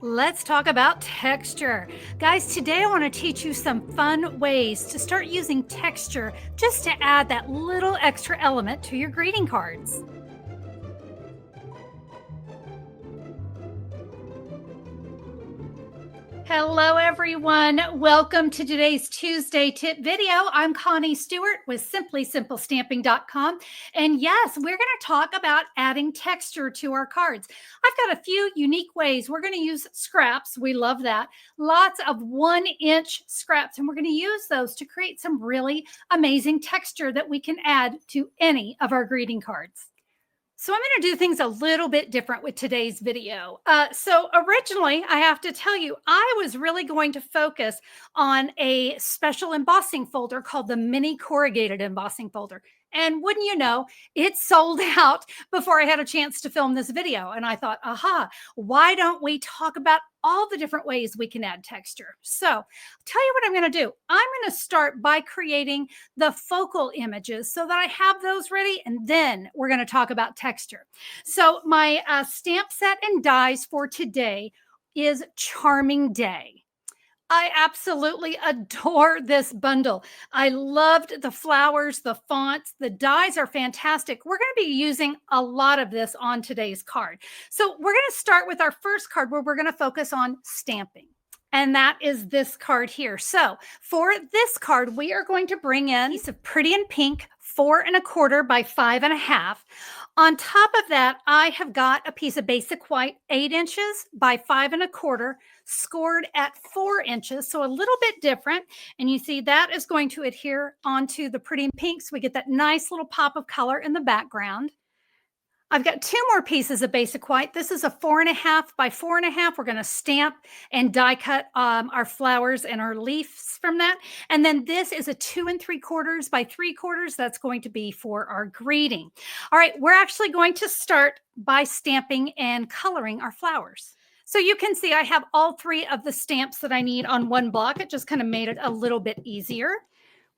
Let's talk about texture. Guys, today I want to teach you some fun ways to start using texture just to add that little extra element to your greeting cards. Hello, everyone. Welcome to today's Tuesday tip video. I'm Connie Stewart with SimplySimpleStamping.com. And yes, we're going to talk about adding texture to our cards. I've got a few unique ways. We're going to use scraps. We love that. Lots of 1-inch scraps. And we're going to use those to create some really amazing texture that we can add to any of our greeting cards. So I'm going to do things a little bit different with today's video. So originally, I have to tell you, I was really going to focus on a special embossing folder called the Mini Corrugated Embossing Folder. And wouldn't you know, it sold out before I had a chance to film this video. And I thought, aha, why don't we talk about all the different ways we can add texture? So I'll tell you what I'm going to do. I'm going to start by creating the focal images so that I have those ready. And then we're going to talk about texture. So my stamp set and dies for today is Charming Day. I absolutely adore this bundle. I loved the flowers, the fonts, the dies are fantastic. We're going to be using a lot of this on today's card. So we're going to start with our first card where we're going to focus on stamping. And that is this card here. So for this card, we are going to bring in a piece of Pretty in Pink 4 1/4 by 5 1/2. On top of that, I have got a piece of Basic White 8 inches by 5 1/4 scored at 4 inches. So a little bit different. And you see that is going to adhere onto the Pretty in Pink. So we get that nice little pop of color in the background. I've got 2 more pieces of Basic White. This is a 4 1/2 by 4 1/2. We're going to stamp and die cut our flowers and our leaves from that. And then this is a 2 3/4 by 3/4. That's going to be for our greeting. All right, we're actually going to start by stamping and coloring our flowers. So you can see I have all 3 of the stamps that I need on one block. It just kind of made it a little bit easier.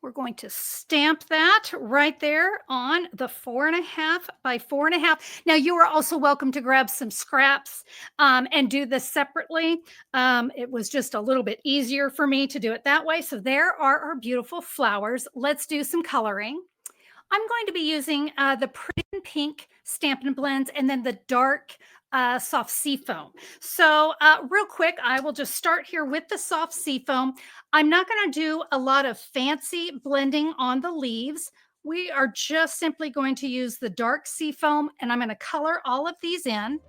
We're going to stamp that right there on the 4 1/2 by 4 1/2. Now, you are also welcome to grab some scraps and do this separately. It was just a little bit easier for me to do it that way. So there are our beautiful flowers. Let's do some coloring. I'm going to be using the Pretty in Pink Stampin' Blends and then the dark soft seafoam. So real quick, I will just start here with the soft seafoam. I'm not going to do a lot of fancy blending on the leaves. We are just simply going to use the dark seafoam, and I'm going to color all of these in.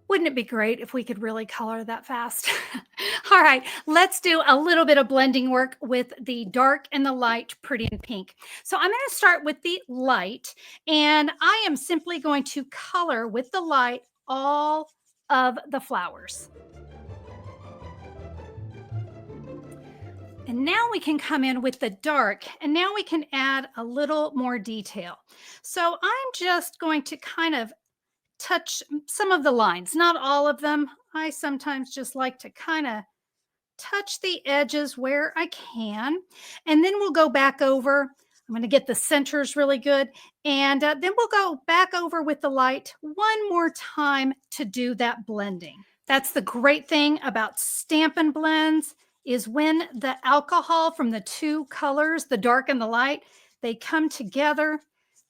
Wouldn't it be great if we could really color that fast? All right, let's do a little bit of blending work with the dark and the light Pretty in Pink. So I'm going to start with the light, and I am simply going to color with the light all of the flowers. And now we can come in with the dark, and now we can add a little more detail. So I'm just going to kind of touch some of the lines, not all of them. I sometimes just like to kind of touch the edges where I can. And then we'll go back over. I'm going to get the centers really good. And then we'll go back over with the light one more time to do that blending. That's the great thing about Stampin' Blends is when the alcohol from the 2 colors, the dark and the light, they come together.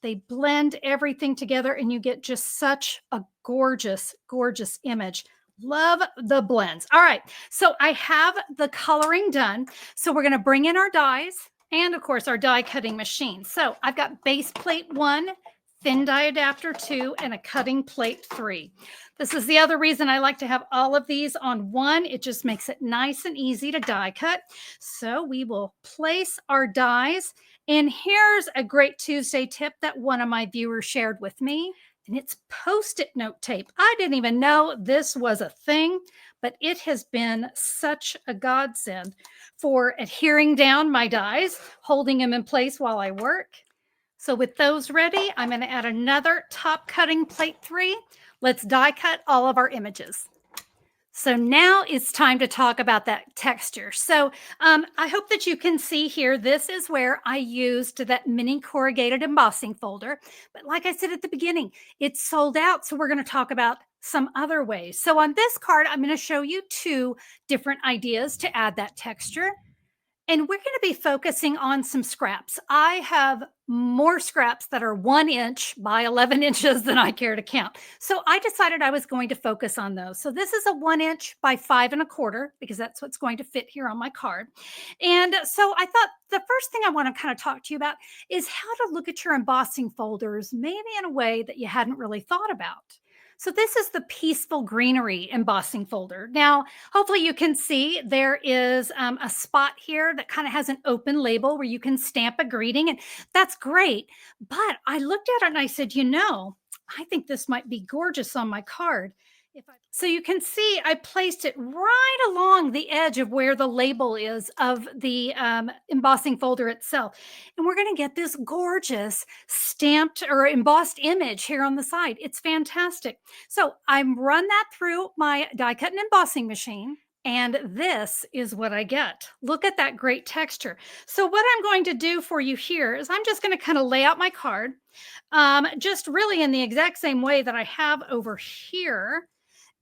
They blend everything together and you get just such a gorgeous, gorgeous image. Love the blends. All right, so I have the coloring done. So we're going to bring in our dies and, of course, our die cutting machine. So I've got base plate 1, thin die adapter 2, and a cutting plate 3. This is the other reason I like to have all of these on one. It just makes it nice and easy to die cut. So we will place our dies. And here's a great Tuesday tip that one of my viewers shared with me. And it's Post-it note tape. I didn't even know this was a thing, but it has been such a godsend for adhering down my dies, holding them in place while I work. So with those ready, I'm going to add another top cutting plate 3. Let's die cut all of our images. So now it's time to talk about that texture. So I hope that you can see here, this is where I used that mini corrugated embossing folder. But like I said at the beginning, it's sold out. So we're going to talk about some other ways. So on this card, I'm going to show you two different ideas to add that texture. And we're going to be focusing on some scraps. I have more scraps that are 1 inch by 11 inches than I care to count. So I decided I was going to focus on those. So this is a 1 inch by 5 1/4 because that's what's going to fit here on my card. And so I thought the first thing I want to kind of talk to you about is how to look at your embossing folders, maybe in a way that you hadn't really thought about. So this is the Peaceful Greenery embossing folder. Now, hopefully you can see there is a spot here that kind of has an open label where you can stamp a greeting, and that's great. But I looked at it and I said, I think this might be gorgeous on my card. So you can see I placed it right along the edge of where the label is of the embossing folder itself. And we're going to get this gorgeous stamped or embossed image here on the side. It's fantastic. So I'm run that through my die cut and embossing machine. And this is what I get. Look at that great texture. So what I'm going to do for you here is I'm just going to kind of lay out my card, just really in the exact same way that I have over here.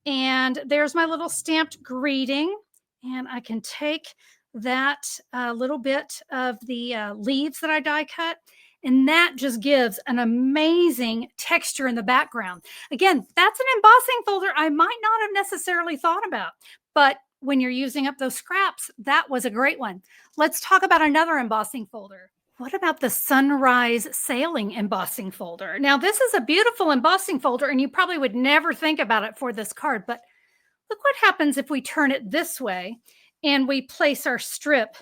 And there's my little stamped greeting. And I can take that little bit of the leaves that I die cut. And that just gives an amazing texture in the background. Again, that's an embossing folder I might not have necessarily thought about. But when you're using up those scraps, that was a great one. Let's talk about another embossing folder. What about the Sunrise Sailing embossing folder? Now, this is a beautiful embossing folder, and you probably would never think about it for this card, but look what happens if we turn it this way and we place our strip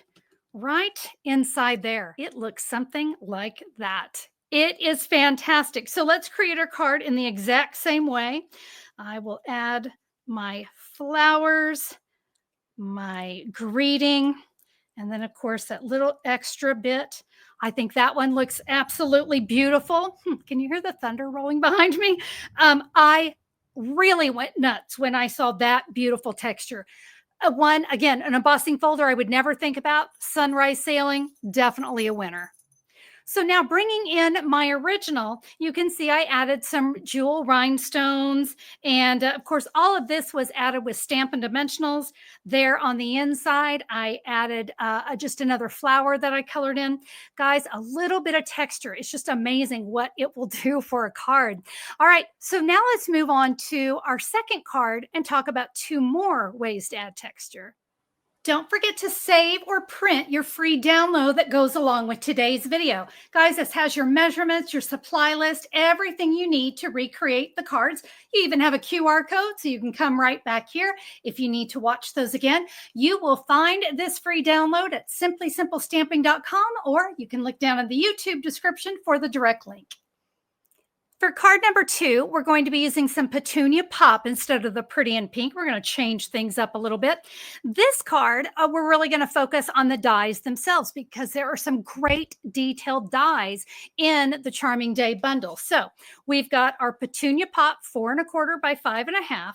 right inside there. It looks something like that. It is fantastic. So let's create our card in the exact same way. I will add my flowers, my greeting, and then, of course, that little extra bit. I think that one looks absolutely beautiful. Can you hear the thunder rolling behind me? I really went nuts when I saw that beautiful texture. One, again, an embossing folder I would never think about. Sunrise Sailing, definitely a winner. So now bringing in my original, you can see I added some jewel rhinestones. And of course, all of this was added with Stampin' Dimensionals. There on the inside, I added just another flower that I colored in. Guys, a little bit of texture. It's just amazing what it will do for a card. All right, so now let's move on to our second card and talk about two more ways to add texture. Don't forget to save or print your free download that goes along with today's video. Guys, this has your measurements, your supply list, everything you need to recreate the cards. You even have a QR code, so you can come right back here if you need to watch those again. You will find this free download at simplysimplestamping.com, or you can look down in the YouTube description for the direct link. For card number 2, we're going to be using some Petunia Pop instead of the Pretty in Pink. We're going to change things up a little bit. This card, we're really going to focus on the dies themselves because there are some great detailed dies in the Charming Day bundle. So we've got our Petunia Pop 4 1/4 by 5 1/2.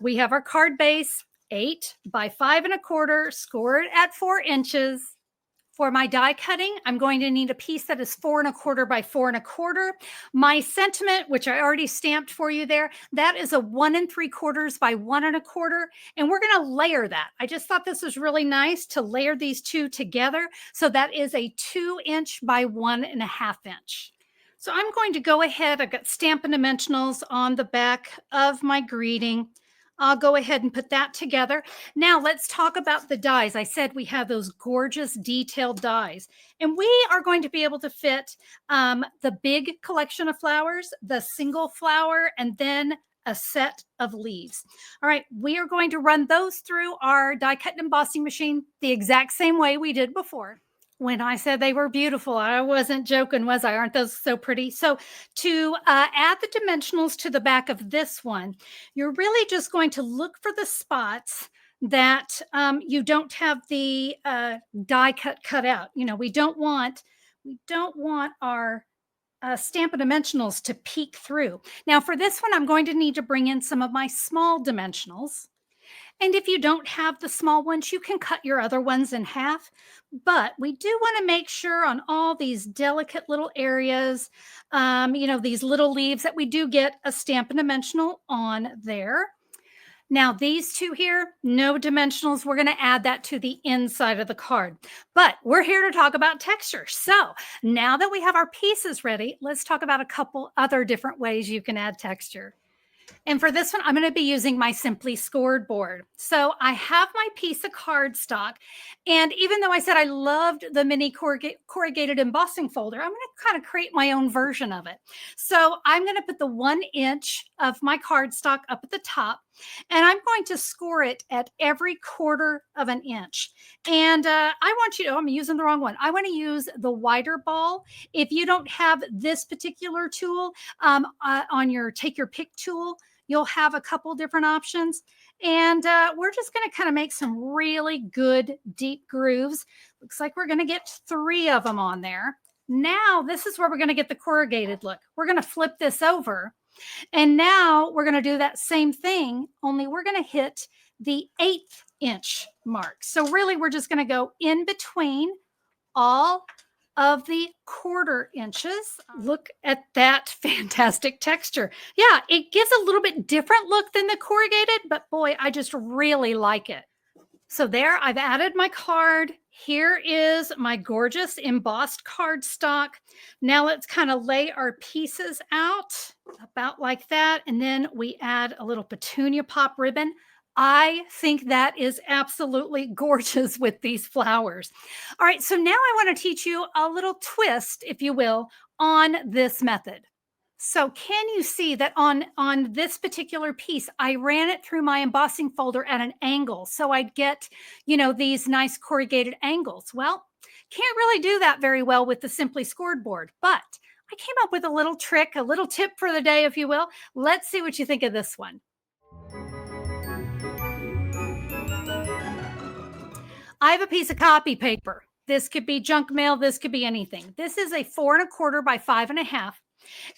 We have our card base 8 by 5 1/4, scored at 4 inches. For my die cutting, I'm going to need a piece that is 4 1/4 by 4 1/4. My sentiment, which I already stamped for you there, that is a 1 3/4 by 1 1/4. And we're going to layer that. I just thought this was really nice to layer these two together. So that is a 2 inch by 1 1/2 inch. So I'm going to go ahead. I've got Stampin' Dimensionals on the back of my greeting. I'll go ahead and put that together. Now let's talk about the dies. I said we have those gorgeous detailed dies, and we are going to be able to fit the big collection of flowers, the single flower, and then a set of leaves. All right, we are going to run those through our die cut and embossing machine the exact same way we did before. When I said they were beautiful, I wasn't joking, was I? Aren't those so pretty? So to add the dimensionals to the back of this one, you're really just going to look for the spots that you don't have the die cut out. You know, we don't want our Stampin' Dimensionals to peek through. Now for this one, I'm going to need to bring in some of my small dimensionals. And if you don't have the small ones, you can cut your other ones in half. But we do want to make sure on all these delicate little areas, these little leaves, that we do get a Stampin' Dimensional on there. Now, these two here, no dimensionals. We're going to add that to the inside of the card. But we're here to talk about texture. So now that we have our pieces ready, let's talk about a couple other different ways you can add texture. And for this one, I'm going to be using my Simply Scored board. So I have my piece of cardstock. And even though I said I loved the Mini Corrugated Embossing Folder, I'm going to kind of create my own version of it. So I'm going to put the 1 inch of my cardstock up at the top, and I'm going to score it at every 1/4 of an inch. And I want you to, I'm using the wrong one. I want to use the wider ball. If you don't have this particular tool on your Take Your Pick tool, you'll have a couple different options. And we're just going to kind of make some really good deep grooves. Looks like we're going to get 3 of them on there. Now, this is where we're going to get the corrugated look. We're going to flip this over. And now we're going to do that same thing, only we're going to hit the 1/8 inch mark. So really, we're just going to go in between all of the 1/4 inches. Look at that fantastic texture. Yeah, it gives a little bit different look than the corrugated, but boy, I just really like it. So there, I've added my card. Here is my gorgeous embossed cardstock. Now let's kind of lay our pieces out about like that. And then we add a little petunia pop ribbon. I think that is absolutely gorgeous with these flowers. All right, so now I want to teach you a little twist, if you will, on this method. So can you see that on this particular piece, I ran it through my embossing folder at an angle so I'd get, these nice corrugated angles. Well, can't really do that very well with the Simply Scored board, but I came up with a little trick, a little tip for the day, if you will. Let's see what you think of this one. I have a piece of copy paper. This could be junk mail. This could be anything. This is a 4 1/4 by 5 1/2.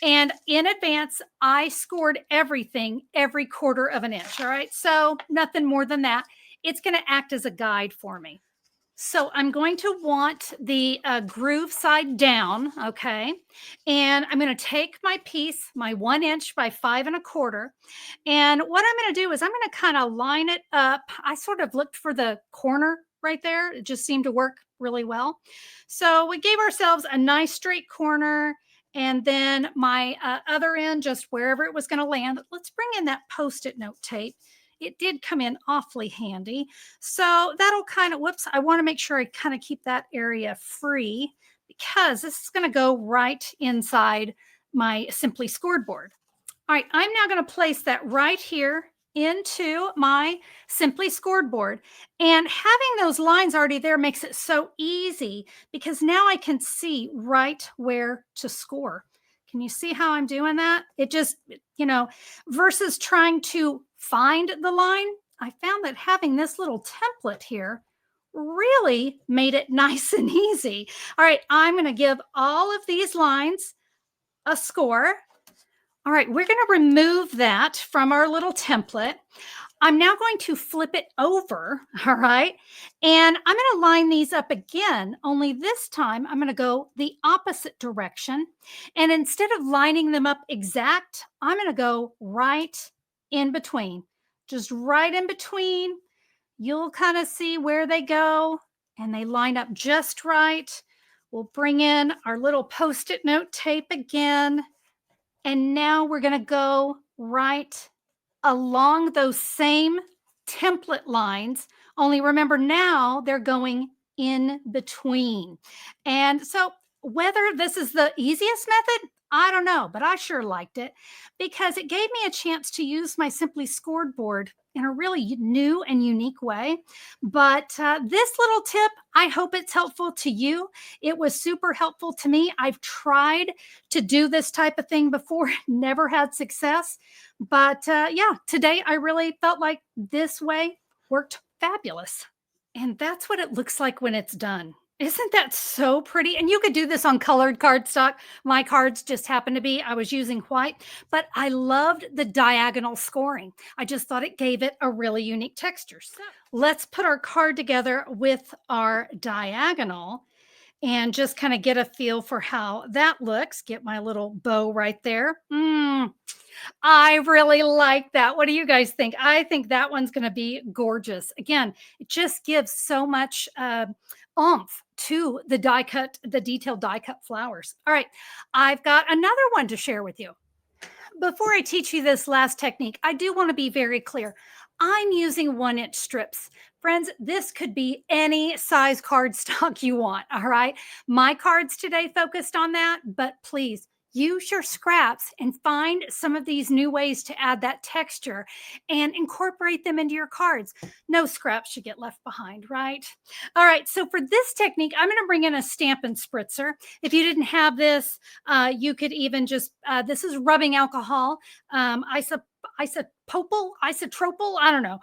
And in advance, I scored everything every 1/4 of an inch. All right. So nothing more than that. It's going to act as a guide for me. So I'm going to want the groove side down. Okay. And I'm going to take my piece, my 1 inch by 5 1/4. And what I'm going to do is I'm going to kind of line it up. I sort of looked for the corner right there. It just seemed to work really well. So we gave ourselves a nice straight corner. And then my other end, just wherever it was going to land. Let's bring in that Post-it note tape. It did come in awfully handy. So that'll kind of, whoops, I want to make sure I kind of keep that area free because this is going to go right inside my Simply Scored board. All right, I'm now going to place that right here into my Simply Scored board. And having those lines already there makes it so easy because now I can see right where to score. Can you see how I'm doing that? It just, versus trying to find the line, I found that having this little template here really made it nice and easy. All right, I'm going to give all of these lines a score. All right, we're going to remove that from our little template. I'm now going to flip it over, all right? And I'm going to line these up again, only this time I'm going to go the opposite direction. And instead of lining them up exact, I'm going to go right in between. Just right in between. You'll kind of see where they go, and they line up just right. We'll bring in our little Post-it note tape again. And now we're going to go right along those same template lines, only remember now they're going in between. And so whether this is the easiest method, I don't know, but I sure liked it because it gave me a chance to use my Simply Scored board in a really new and unique way. But this little tip, I hope it's helpful to you. It was super helpful to me. I've tried to do this type of thing before, never had success. But yeah, today I really felt like this way worked fabulous. And that's what it looks like when it's done. Isn't that so pretty? And you could do this on colored cardstock. My cards just happened to be, I was using white, but I loved the diagonal scoring. I just thought it gave it a really unique texture. So let's put our card together with our diagonal and just kind of get a feel for how that looks. Get my little bow right there. I really like that. What do you guys think? I think that one's going to be gorgeous. Again, it just gives so much oomph to the die cut, the detailed die cut flowers. All right, I've got another one to share with you. Before I teach you this last technique, I do want to be very clear. I'm using 1-inch strips. Friends, this could be any size cardstock you want. All right. My cards today focused on that, but please use your scraps and find some of these new ways to add that texture and incorporate them into your cards. No scraps should get left behind, right? All right. So for this technique, I'm going to bring in a Stampin' Spritzer. If you didn't have this, you could even just, this is rubbing alcohol, isotropal, I don't know,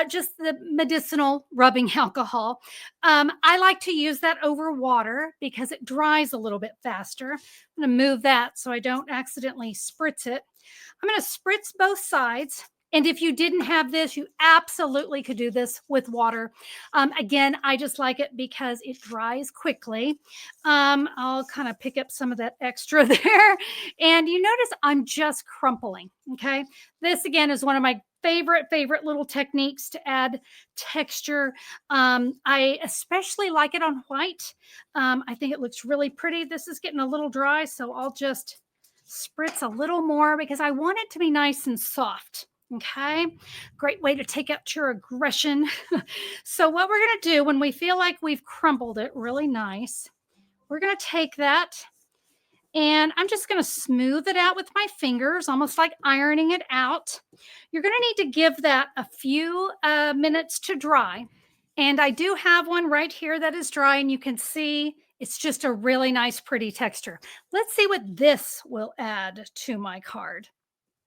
just the medicinal rubbing alcohol. I like to use that over water because it dries a little bit faster. I'm going to move that so I don't accidentally spritz it. I'm going to spritz both sides. And if you didn't have this, you absolutely could do this with water. Again, I just like it because it dries quickly. I'll kind of pick up some of that extra there. And you notice I'm just crumpling. Okay. This again is one of my favorite little techniques to add texture. I especially like it on white. I think it looks really pretty. This is getting a little dry, so I'll just spritz a little more because I want it to be nice and soft. Okay, great way to take out your aggression. So, what we're going to do when we feel like we've crumbled it really nice, we're going to take that and I'm just going to smooth it out with my fingers, almost like ironing it out. You're going to need to give that a few minutes to dry. And I do have one right here that is dry, and you can see it's just a really nice, pretty texture. Let's see what this will add to my card.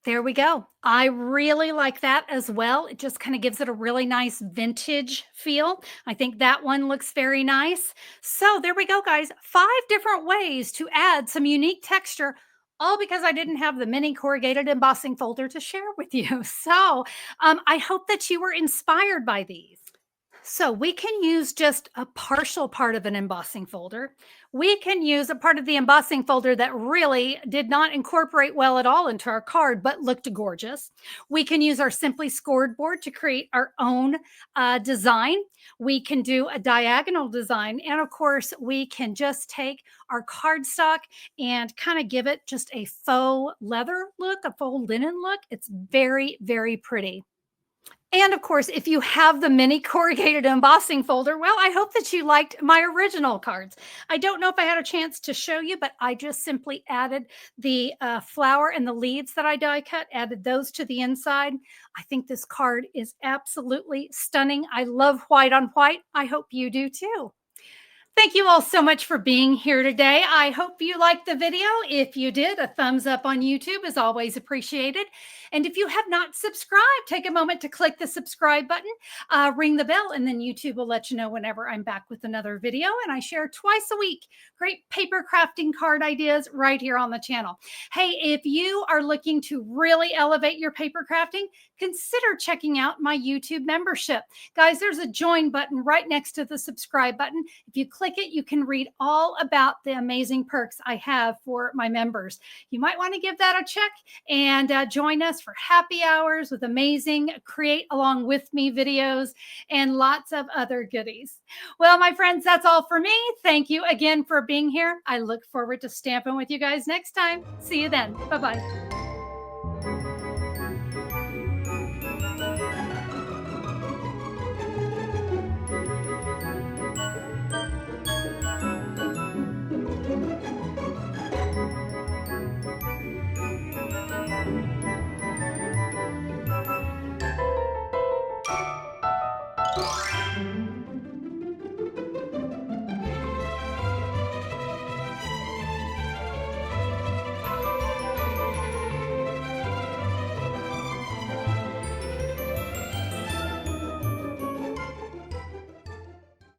There we go. I really like that as well. It just kind of gives it a really nice vintage feel. I think that one looks very nice. So there we go, guys. 5 different ways to add some unique texture, all because I didn't have the mini corrugated embossing folder to share with you. So I hope that you were inspired by these. So we can use just a partial part of an embossing folder. We can use a part of the embossing folder that really did not incorporate well at all into our card, but looked gorgeous. We can use our Simply Scored board to create our own design. We can do a diagonal design. And of course, we can just take our cardstock and kind of give it just a faux leather look, a faux linen look. It's very pretty. And of course, if you have the mini corrugated embossing folder, well, I hope that you liked my original cards. I don't know if I had a chance to show you, but I just simply added the flower and the leaves that I die cut, added those to the inside. I think this card is absolutely stunning. I love white on white. I hope you do too. Thank you all so much for being here today. I hope you liked the video. If you did, a thumbs up on YouTube is always appreciated. And if you have not subscribed, take a moment to click the subscribe button, ring the bell, and then YouTube will let you know whenever I'm back with another video. And I share twice a week great paper crafting card ideas right here on the channel. Hey, if you are looking to really elevate your paper crafting, consider checking out my YouTube membership. Guys, there's a join button right next to the subscribe button. If you click it, you can read all about the amazing perks I have for my members. You might want to give that a check and join us for happy hours with amazing Create Along With Me videos and lots of other goodies. Well, my friends, that's all for me. Thank you again for being here. I look forward to stamping with you guys next time. See you then. Bye-bye.